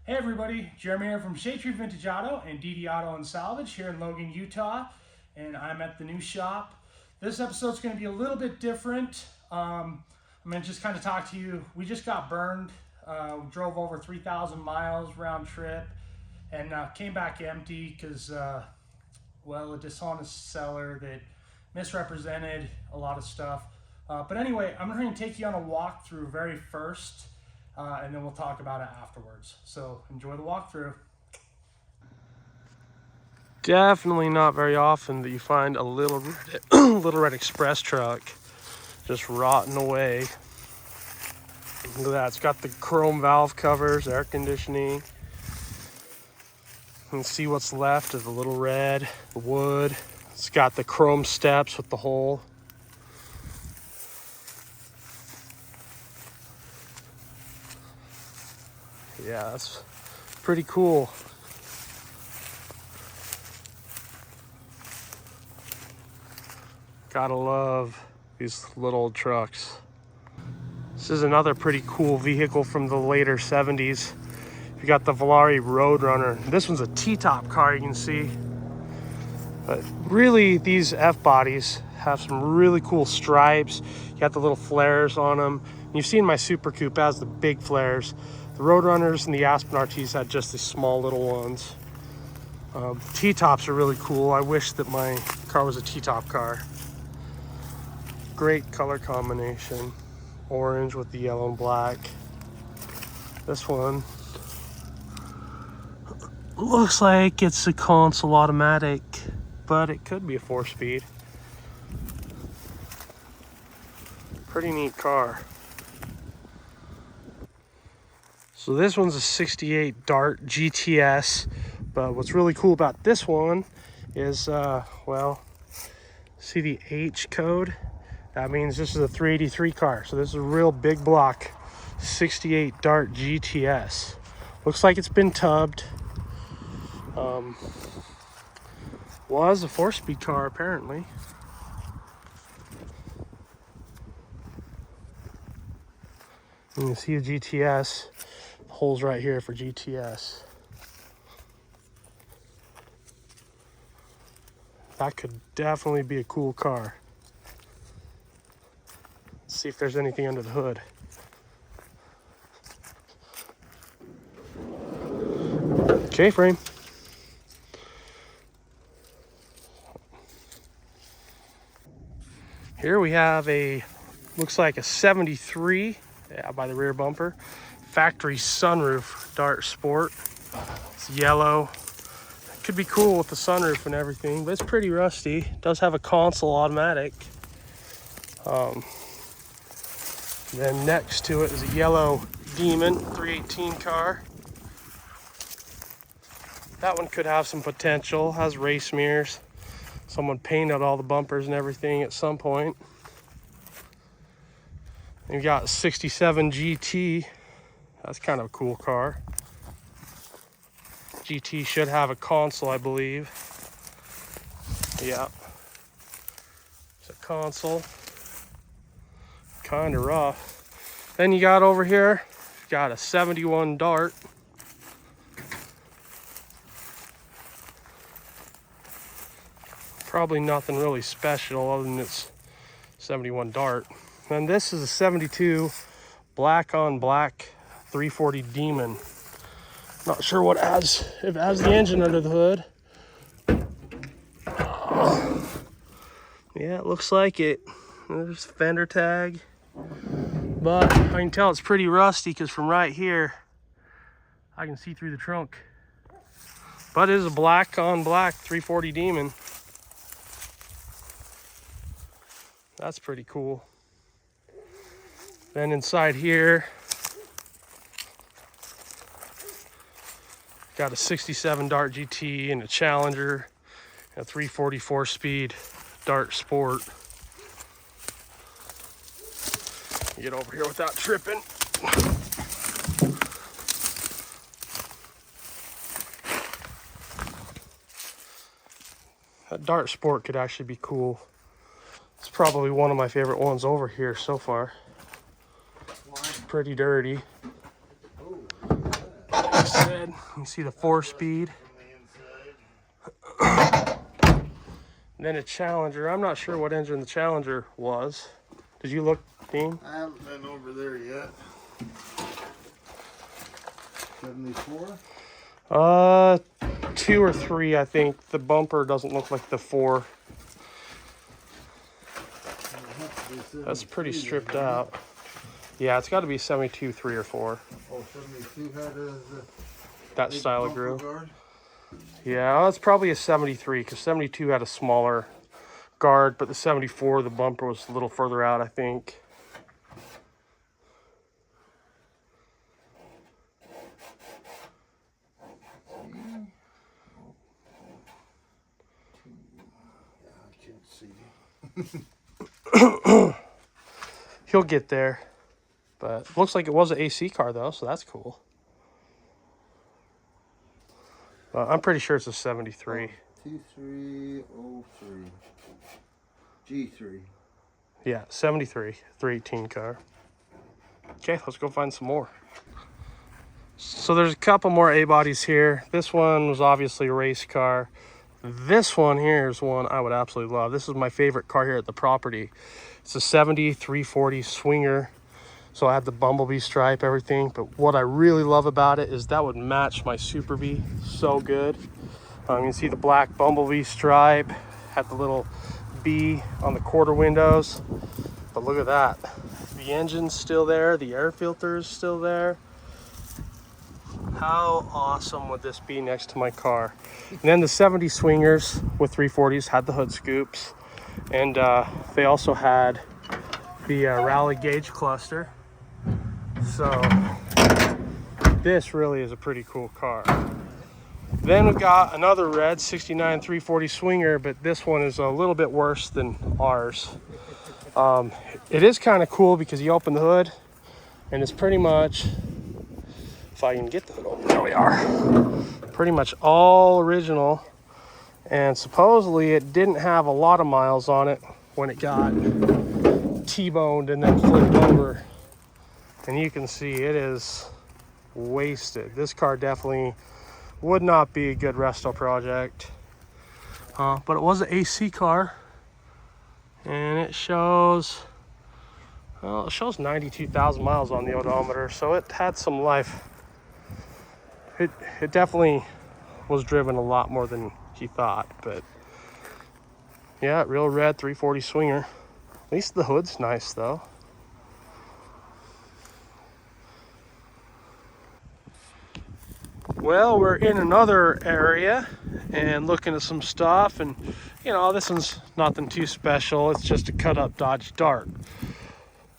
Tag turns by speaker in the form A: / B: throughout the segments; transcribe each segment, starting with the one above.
A: Hey everybody, Jeremy here from Shade Tree Vintage Auto and DD Auto and Salvage here in Logan, Utah, and I'm at the new shop. This episode's going to be a little bit different. I'm going to just kind of talk to you. We just got burned. We drove over 3,000 miles round trip and came back empty because, well, a dishonest seller that misrepresented a lot of stuff. But anyway, I'm going to take you on a walkthrough very first. And then we'll talk about it afterwards. So enjoy the walkthrough.
B: Definitely not very often that you find a little red express truck just rotting away. Look at that, it's got the chrome valve covers, air conditioning. You can see what's left of the little red, the wood. It's got the chrome steps with the hole. Yeah, that's pretty cool. Gotta love these little old trucks. This is another pretty cool vehicle from the later 70s. You got the Volare Roadrunner. This one's a T-top car, you can see. But really, these F-bodies have some really cool stripes. You got the little flares on them. And you've seen my Super Coupe has the big flares. The Roadrunners and the Aspen RTs had just these small little ones. T-tops are really cool. I wish that my car was a T-top car. Great color combination. Orange with the yellow and black. This one looks like it's a console automatic, but it could be a 4-speed. Pretty neat car. So this one's a 68 Dart GTS, but what's really cool about this one is, well, see the H code? That means this is a 383 car. So this is a real big block 68 Dart GTS. Looks like it's been tubbed. Was a 4-speed car apparently. You can see the GTS. The holes right here for GTS. That could definitely be a cool car. Let's see if there's anything under the hood. K-frame. Here we have looks like a 73, yeah, by the rear bumper. Factory sunroof Dart Sport. It's yellow. Could be cool with the sunroof and everything, but it's pretty rusty. It does have a console automatic. Then next to it is a yellow Demon 318 car. That one could have some potential. Has race mirrors. Someone painted all the bumpers and everything at some point. We've got 67 GT. That's kind of a cool car. GT should have a console, I believe. Yeah. It's a console. Kind of rough. Then you got over here, you got a 71 Dart. Probably nothing really special other than it's 71 Dart. And this is a 72 black on black 340 Demon. Not sure what it has, if it has the engine under the hood. Yeah, it looks like it. There's fender tag. But I can tell it's pretty rusty because from right here, I can see through the trunk. But it is a black on black 340 Demon. That's pretty cool. Then inside here, got a 67 Dart GT and a Challenger, and a 344 speed Dart Sport. Get over here without tripping. That Dart Sport could actually be cool. It's probably one of my favorite ones over here so far. It's pretty dirty. said, you see the 4-speed. Then a Challenger. I'm not sure what engine the Challenger was. Did you look, Dean?
C: I haven't been over there yet. 74?
B: 2 or 3, I think. The bumper doesn't look like the 4. That's pretty stripped out. Yeah, it's got to be 72, 3 or 4.
C: Oh, 72 had
B: That
C: big
B: style of
C: bumper
B: grill.
C: guard?
B: Yeah, it's probably a 73 because 72 had a smaller guard, but the 74, the bumper was a little further out, I think.
C: I can't see.
B: He'll get there, but looks like it was an AC car though, so that's cool. I'm pretty sure it's a 73.
C: 2303. G3.
B: Yeah, 73, 318 car. Okay, let's go find some more. So there's a couple more A-bodies here. This one was obviously a race car. This one here is one I would absolutely love. This is my favorite car here at the property. It's a 70 340 Swinger. So I have the bumblebee stripe, everything. But what I really love about it is that would match my Super Bee so good. You can see the black bumblebee stripe, had the little bee on the quarter windows. But look at that. The engine's still there. The air filter is still there. How awesome would this be next to my car? And then the 70 Swingers with 340s had the hood scoops. And they also had the rally gauge cluster. So this really is a pretty cool car. Then we've got another red 69 340 Swinger, but this one is a little bit worse than ours. It is kind of cool because you open the hood and it's pretty much, if I can get the hood open, there we are. Pretty much all original. And supposedly it didn't have a lot of miles on it when it got T-boned and then flipped over. And you can see it is wasted. This car definitely would not be a good resto project. But it was an AC car. And it shows, well, it shows 92,000 miles on the odometer. So it had some life. It definitely was driven a lot more than you thought. But yeah, real red 340 Swinger. At least the hood's nice though. Well, we're in another area and looking at some stuff, and you know, this one's nothing too special. It's just a cut up Dodge Dart.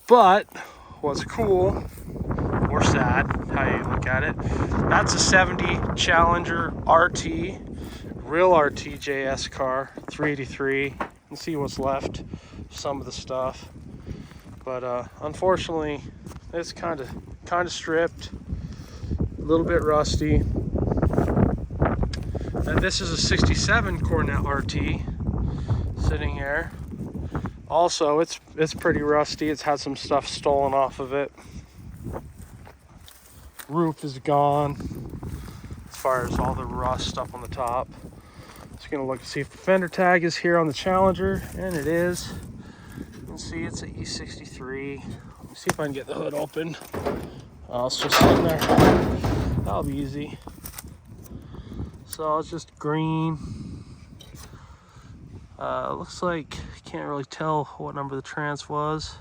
B: But what's cool or sad, how you look at it, that's a 70 Challenger RT, real RT JS car, 383. You can see what's left, some of the stuff. But unfortunately, it's kind of stripped. A little bit rusty. And this is a 67 Cornet RT sitting here. Also, it's pretty rusty. It's had some stuff stolen off of it. Roof is gone as far as all the rust up on the top. Just gonna look to see if the fender tag is here on the Challenger, and it is. You can see it's an E63. Let me see if I can get the hood open. Oh, it's just sitting there. That'll be easy. So it's just green. Looks like, can't really tell what number the trans was,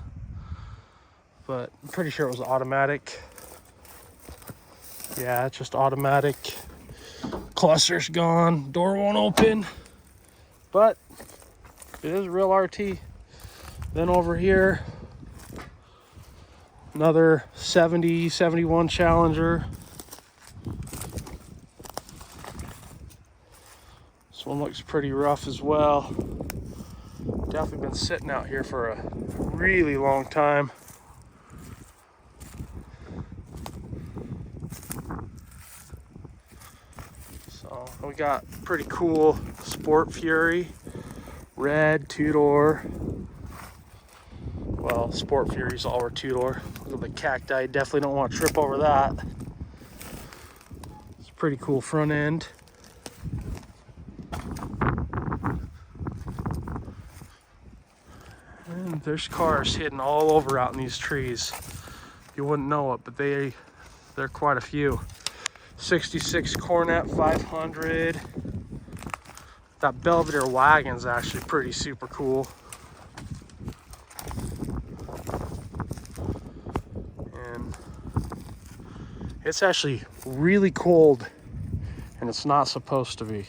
B: but I'm pretty sure it was automatic. Yeah, it's just automatic. Cluster's gone, door won't open, but it is a real RT. Then over here, another 70, 71 Challenger. This one looks pretty rough as well. Definitely been sitting out here for a really long time. So we got pretty cool Sport Fury, red 2-door. Well, Sport Furies all were 2-door. Look at the cacti, definitely don't want to trip over that. Pretty cool front end. And there's cars hidden all over out in these trees. You wouldn't know it, but they're quite a few. 66 Cornet 500. That Belvedere wagon's actually pretty super cool. And it's actually really cold, and it's not supposed to be.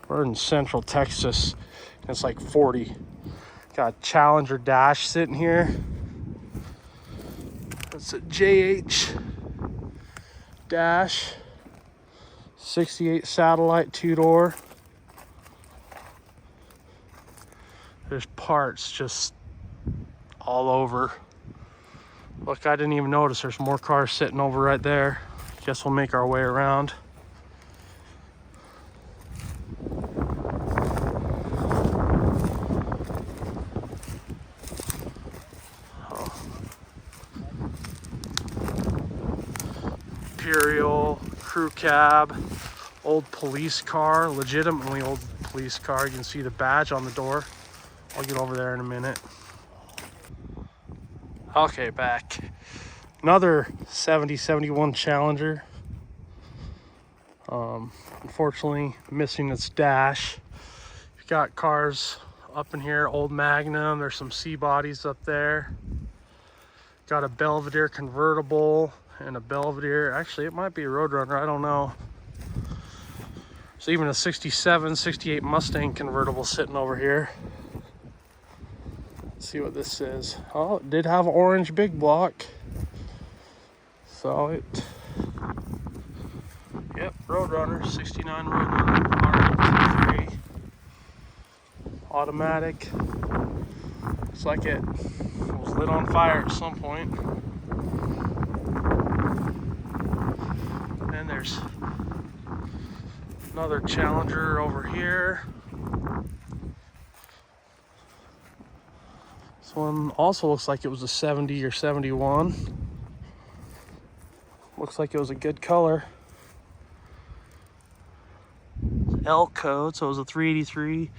B: We're in central Texas, and it's like 40. Got a Challenger dash sitting here. That's a JH dash. 68 satellite 2-door. There's parts just all over. Look, I didn't even notice there's more cars sitting over right there. Guess we'll make our way around. Imperial, crew cab, old police car, legitimately old police car. You can see the badge on the door. I'll get over there in a minute. Okay, back. Another 71 Challenger. Unfortunately, missing its dash. You've got cars up in here, old Magnum. There's some C bodies up there. Got a Belvedere convertible and a Belvedere. Actually, it might be a Roadrunner. I don't know. There's even a 67, 68 Mustang convertible sitting over here. Let's see what this is. Oh, it did have an orange big block. So yep, Roadrunner, 69 Roadrunner, R3, automatic. Looks like it was lit on fire at some point. And there's another Challenger over here. This one also looks like it was a 70 or 71. Looks like it was a good color. L code, so it was a 383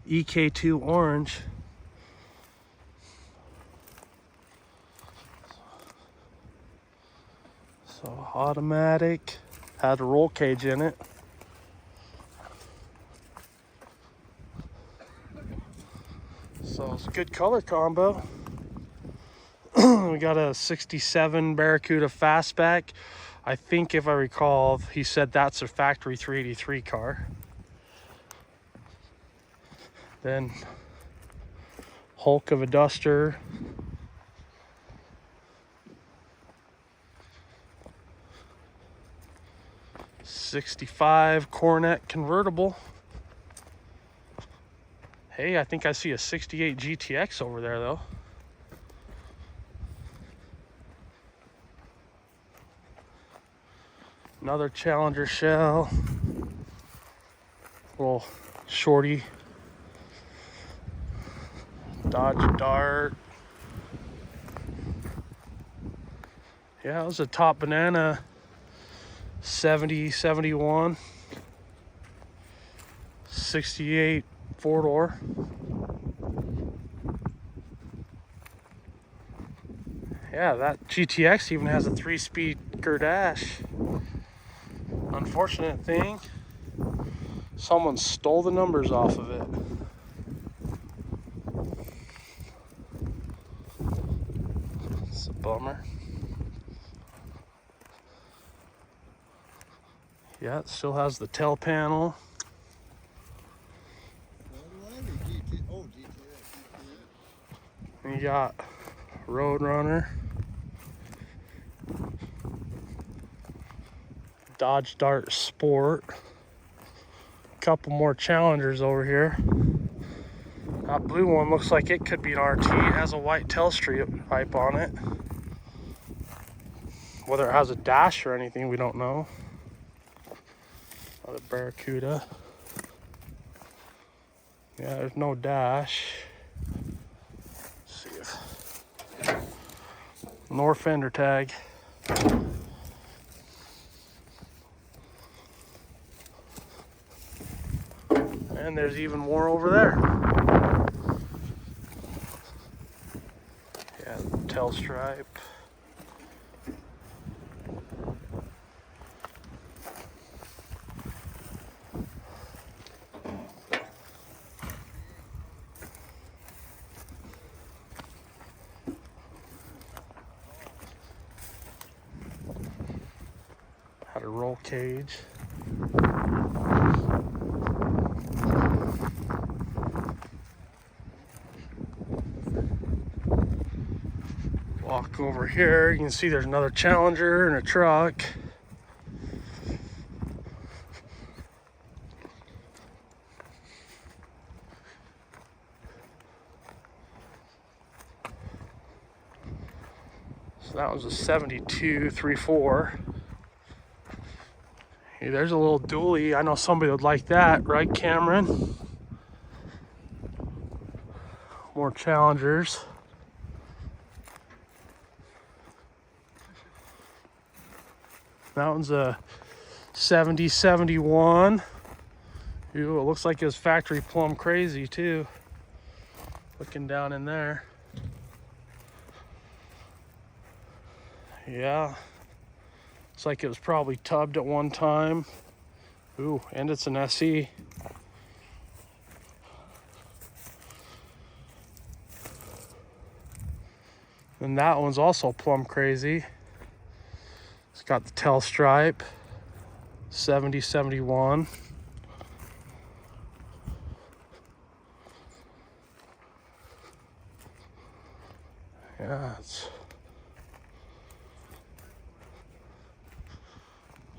B: EK2 orange. So automatic, had a roll cage in it. So it's a good color combo. We got a 67 Barracuda Fastback. I think if I recall, he said that's a factory 383 car. Then Hulk of a Duster. '65 Cornet convertible. Hey, I think I see a 68 GTX over there though. Another Challenger shell. Little shorty. Dodge Dart. Yeah, it was a Top Banana 70, 71. 68 4-door. Yeah, that GTX even has a 3-speaker dash. Unfortunate thing, someone stole the numbers off of it. It's a bummer. Yeah, it still has the tail panel. And you got Roadrunner. Dodge Dart Sport. Couple more Challengers over here. That blue one looks like it could be an RT. It has a white tail strip pipe on it. Whether it has a dash or anything, we don't know. Another Barracuda. Yeah, there's no dash. Let's see if nor fender tag. And there's even more over there. Yeah, tail stripe. Had a roll cage. Walk over here, you can see there's another Challenger and a truck. So that was a 72 3.4. Hey, there's a little dually. I know somebody would like that, right, Cameron? More Challengers. That one's a 70-71. Ooh, it looks like it was factory plumb crazy too. Looking down in there. Yeah. Looks like it was probably tubbed at one time. Ooh, and it's an SE. And that one's also plumb crazy. It's got the tail stripe. 70-71. Yeah, it's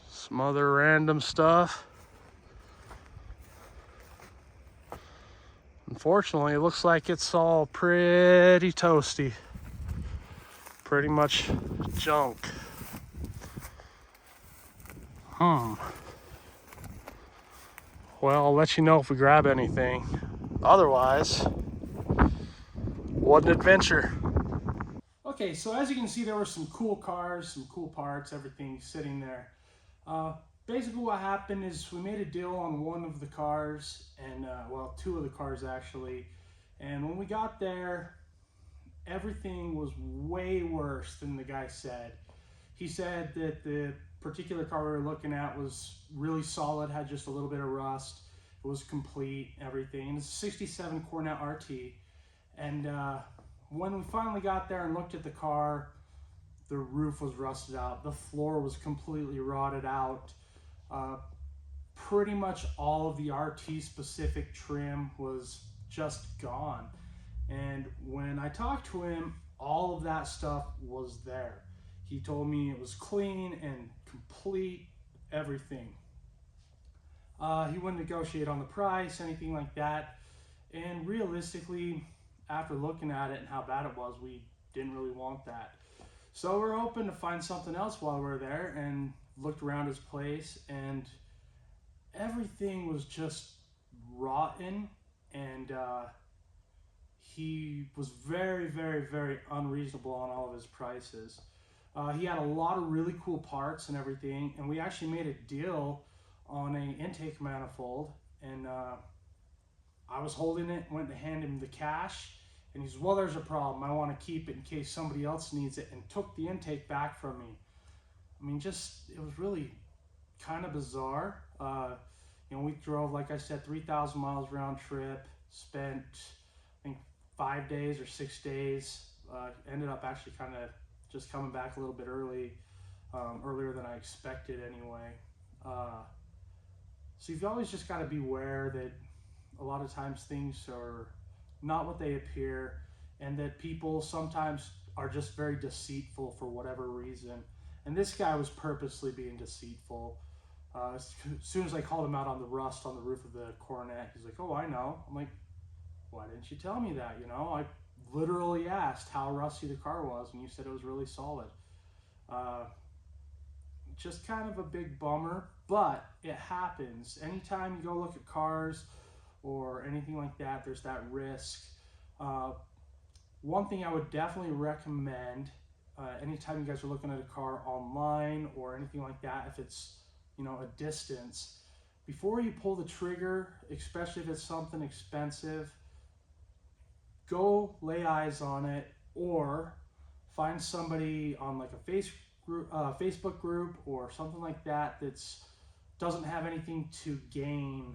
B: some other random stuff. Unfortunately, it looks like it's all pretty toasty. Pretty much junk. Well, I'll let you know if we grab anything. Otherwise, what an adventure.
A: Okay, so as you can see, there were some cool cars, some cool parts, everything sitting there. Basically what happened is we made a deal on one of the cars, and well, two of the cars actually. And when we got there, everything was way worse than the guy said. He said that the particular car we were looking at was really solid, had just a little bit of rust. It was complete, everything. And it's a 67 Cornet RT. And when we finally got there and looked at the car, the roof was rusted out. The floor was completely rotted out. Pretty much all of the RT specific trim was just gone. And when I talked to him, all of that stuff was there. He told me it was clean and complete, everything. He wouldn't negotiate on the price, anything like that. And realistically, after looking at it and how bad it was, we didn't really want that. So we're hoping to find something else while we're there, and looked around his place, and everything was just rotten, and he was very, very, very unreasonable on all of his prices. He had a lot of really cool parts and everything, and we actually made a deal on an intake manifold, and I was holding it, went to hand him the cash, and he says, well, there's a problem. I want to keep it in case somebody else needs it, and took the intake back from me. I mean, just, it was really kind of bizarre. You know, we drove, like I said, 3,000 miles round trip, spent, I think, 5 days or 6 days. Ended up actually kind of just coming back a little bit early, earlier than I expected anyway. So you've always just got to beware that a lot of times things are not what they appear, and that people sometimes are just very deceitful for whatever reason. And this guy was purposely being deceitful. As soon as I called him out on the rust on the roof of the Coronet, he's like, oh, I know. I'm like, why didn't you tell me that? You know, I literally asked how rusty the car was, and you said it was really solid. Just kind of a big bummer, but it happens. Anytime you go look at cars or anything like that, there's that risk. One thing I would definitely recommend, anytime you guys are looking at a car online or anything like that, if it's, you know, a distance, before you pull the trigger, especially if it's something expensive, go lay eyes on it, or find somebody on like a Facebook group or something like that that's doesn't have anything to gain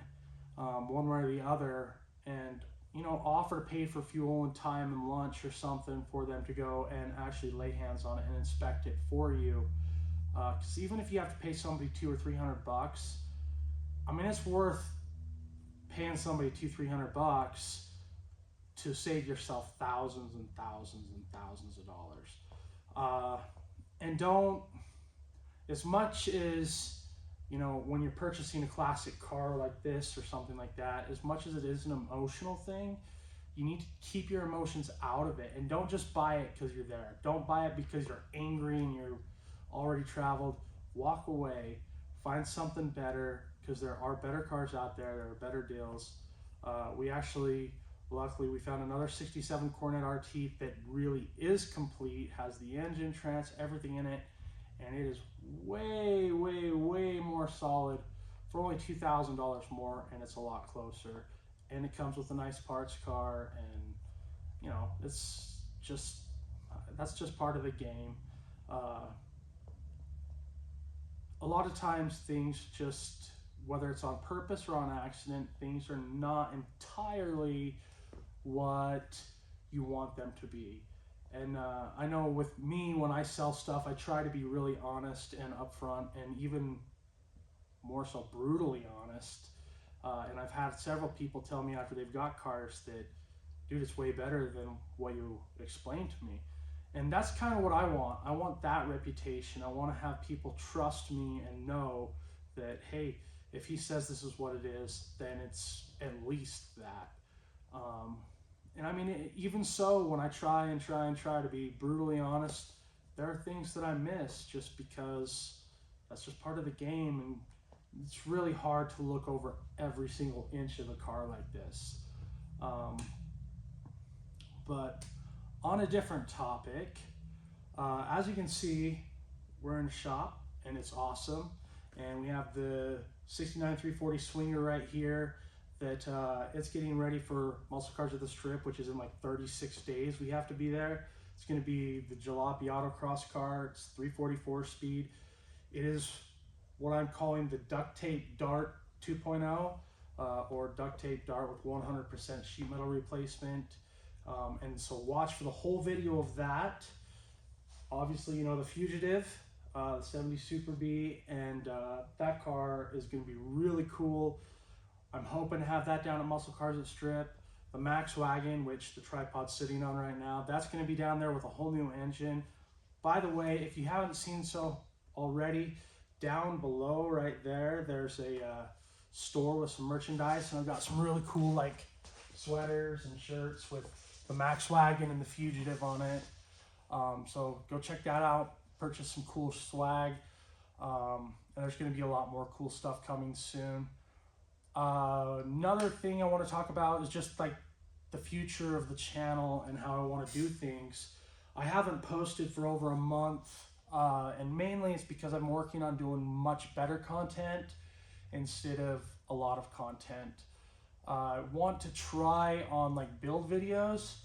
A: one way or the other, and offer to pay for fuel and time and lunch or something for them to go and actually lay hands on it and inspect it for you. Because even if you have to pay somebody $200 or $300, I mean, it's worth paying somebody $200-300 to save yourself thousands and thousands and thousands of dollars. And don't, as much as when you're purchasing a classic car like this or something like that, as much as it is an emotional thing, you need to keep your emotions out of it, and don't just buy it because you're there. Don't buy it because you're angry and you're already traveled. Walk away, find something better, because there are better cars out there. There are better deals. Luckily, we found another 67 Coronet RT that really is complete, has the engine, trans, everything in it, and it is way, way, way more solid for only $2,000 more, and it's a lot closer. And it comes with a nice parts car, and it's just, that's just part of the game. A lot of times things just, whether it's on purpose or on accident, things are not entirely what you want them to be. And I know with me, when I sell stuff, I try to be really honest and upfront, and even more so brutally honest. And I've had several people tell me after they've got cars that, dude, it's way better than what you explained to me. And that's kind of what I want. I want that reputation. I want to have people trust me and know that, hey, if he says this is what it is, then it's at least that. And I mean, even so, when I try to be brutally honest, there are things that I miss just because that's just part of the game, and it's really hard to look over every single inch of a car like this. But on a different topic, as you can see, we're in a shop and it's awesome. And we have the 69 340 Swinger right here that it's getting ready for MuscleCars at the Strip, which is in like 36 days. We have to be there. It's going to be the Jalopy autocross car. It's 344 speed. It is what I'm calling the duct tape dart 2.0, or duct tape dart with 100% sheet metal replacement. And so watch for the whole video of that. Obviously, the Fugitive, the 70 Super B, and that car is going to be really cool. I'm hoping to have that down at MuscleCars at Strip. The Max Wagon, which the tripod's sitting on right now, that's going to be down there with a whole new engine. By the way, if you haven't seen so already, down below right there, there's a store with some merchandise, and I've got some really cool like sweaters and shirts with the Max Wagon and the Fugitive on it. So go check that out, purchase some cool swag, and there's going to be a lot more cool stuff coming soon. Another thing I want to talk about is just like the future of the channel and how I want to do things. I haven't posted for over a month, and mainly it's because I'm working on doing much better content instead of a lot of content. I want to try on like build videos.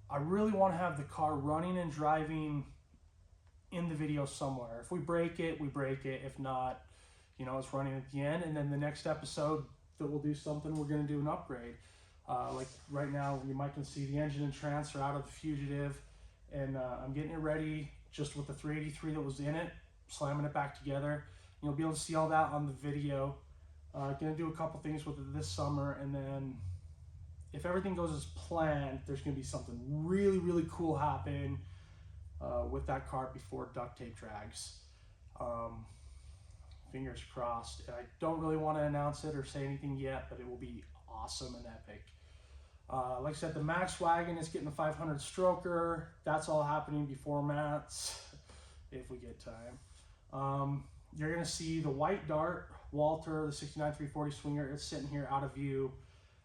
A: I really want to have the car running and driving in the video somewhere. If we break it, we break it. If not, it's running at the end. And then the next episode that we'll do something, we're going to do an upgrade. Like right now, you might can see the engine and transfer out of the Fugitive, and I'm getting it ready just with the 383 that was in it, slamming it back together. You'll be able to see all that on the video. Gonna do a couple things with it this summer, and then if everything goes as planned, there's gonna be something really, really cool happen with that car before duct tape drags. Fingers crossed. I don't really want to announce it or say anything yet, but it will be awesome and epic. Like I said, the Max Wagon is getting a 500 stroker. That's all happening before Matt's, if we get time. You're going to see the white dart, Walter, the 69 340 Swinger. It's sitting here out of view.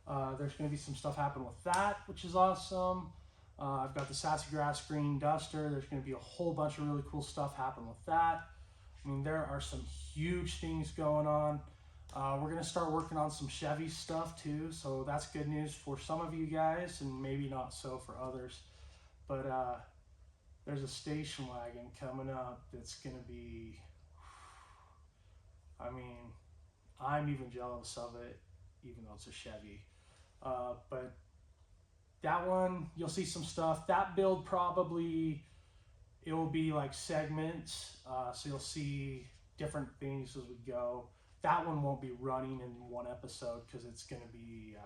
A: There's going to be some stuff happen with that, which is awesome. I've got the Sassy Grass Green Duster. There's going to be a whole bunch of really cool stuff happen with that. I mean, there are some huge things going on. We're gonna start working on some Chevy stuff too, so that's good news for some of you guys and maybe not so for others. But there's a station wagon coming up that's gonna be, I mean, I'm even jealous of it, even though it's a Chevy. But that one, you'll see some stuff. That build probably, it will be like segments, so you'll see different things as we go. That one won't be running in one episode because it's going to be,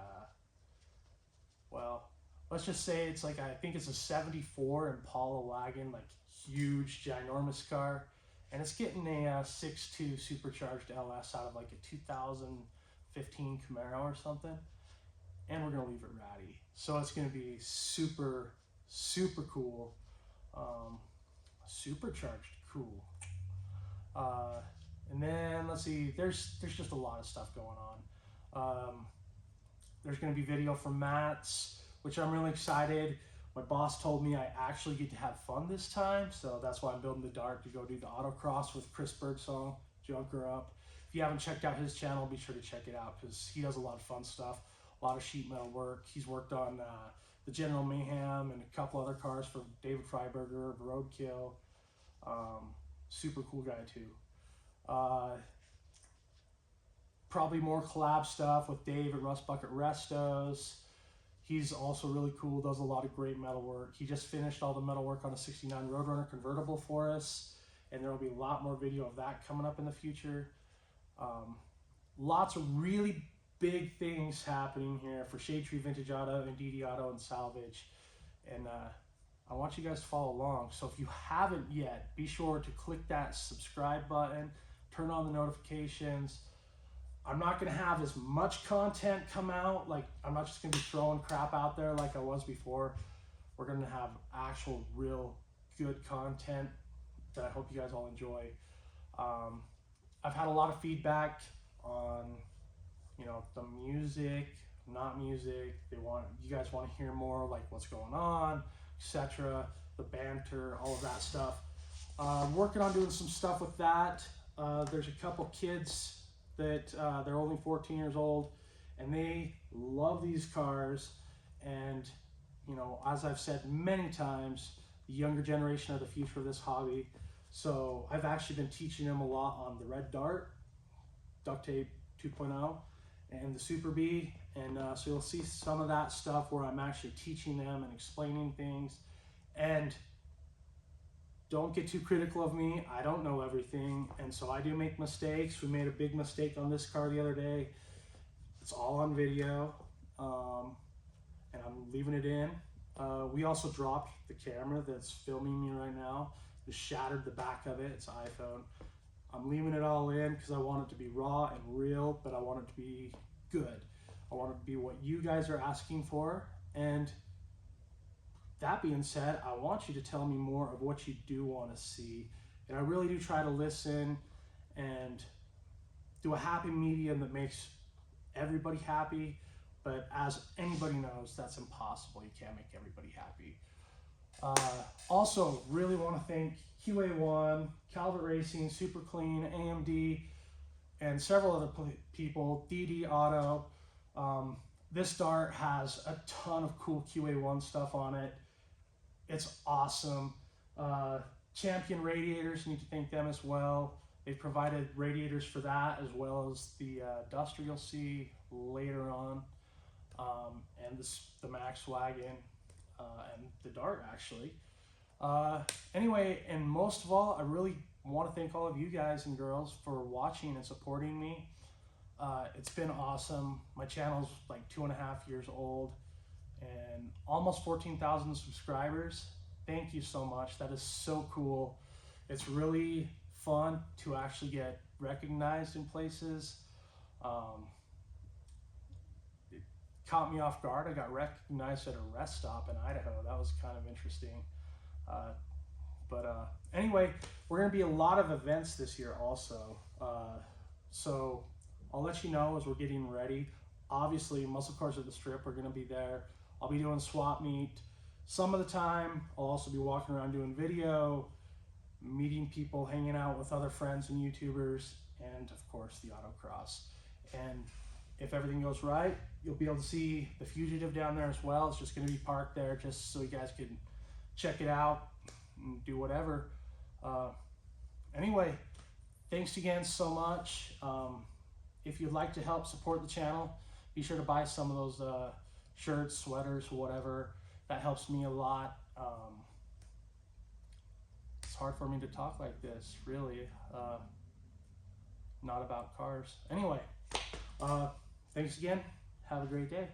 A: well, let's just say it's like, I think it's a 74 Impala wagon, like huge, ginormous car. And it's getting a 6.2 supercharged LS out of like a 2015 Camaro or something. And we're going to leave it ratty. So it's going to be super, super cool. Supercharged cool. And then let's see, there's just a lot of stuff going on. There's going to be video from Matt's, which I'm really excited. My boss told me I actually get to have fun this time, so that's why I'm building the dart to go do the autocross with Chris Birdsong, Junker Up. If you haven't checked out his channel, be sure to check it out because he does a lot of fun stuff, a lot of sheet metal work. He's worked on the General Mayhem and a couple other cars for David Freiberger, Roadkill. Super cool guy too. Probably more collab stuff with Dave at Rust Bucket Restos. He's also really cool, does a lot of great metal work. He just finished all the metal work on a 69 Roadrunner convertible for us, and there will be a lot more video of that coming up in the future. Lots of really big things happening here for Shade Tree Vintage Auto and DD Auto and Salvage, and I want you guys to follow along. So if you haven't yet, be sure to click that subscribe button, turn on the notifications. I'm not going to have as much content come out. Like, I'm not just going to be throwing crap out there like I was before. We're going to have actual, real good content that I hope you guys all enjoy. I've had a lot of feedback on, you know, the music, not music. You guys want to hear more, like what's going on, etc. The banter, all of that stuff. Working on doing some stuff with that. There's a couple kids that they're only 14 years old and they love these cars, and you know, as I've said many times, the younger generation are the future of this hobby. So I've actually been teaching them a lot on the Red Dart, Duct Tape 2.0, and the Super B, and so you'll see some of that stuff where I'm actually teaching them and explaining things. And don't get too critical of me. I don't know everything, and so I do make mistakes. We made a big mistake on this car the other day. It's all on video, and I'm leaving it in. We also dropped the camera that's filming me right now. Just shattered the back of it. It's an iPhone. I'm leaving it all in because I want it to be raw and real, but I want it to be good. I want it to be what you guys are asking for. And that being said, I want you to tell me more of what you do want to see. And I really do try to listen and do a happy medium that makes everybody happy. But as anybody knows, that's impossible. You can't make everybody happy. Also, really want to thank QA1, Calvert Racing, Super Clean, AMD, and several other people, DD Auto. This dart has a ton of cool QA1 stuff on it. It's awesome. Champion Radiators, need to thank them as well. They've provided radiators for that, as well as the Duster you'll see later on, and the Max Wagon, and the Dart actually. Anyway, and most of all, I really want to thank all of you guys and girls for watching and supporting me. It's been awesome. My channel's like 2.5 years old and almost 14,000 subscribers. Thank you so much. That is so cool. It's really fun to actually get recognized in places. It caught me off guard. I got recognized at a rest stop in Idaho. That was kind of interesting. Anyway, we're going to be a lot of events this year also. So I'll let you know as we're getting ready. Obviously, MuscleCars at the Strip are going to be there. I'll be doing swap meet some of the time. I'll also be walking around doing video, meeting people, hanging out with other friends and YouTubers, and of course the autocross. And if everything goes right, you'll be able to see the Fugitive down there as well. It's just going to be parked there just so you guys can check it out and do whatever. Anyway, thanks again so much. If you'd like to help support the channel, be sure to buy some of those shirts, sweaters, whatever. That helps me a lot. It's hard for me to talk like this, really. Not about cars. Anyway, thanks again. Have a great day.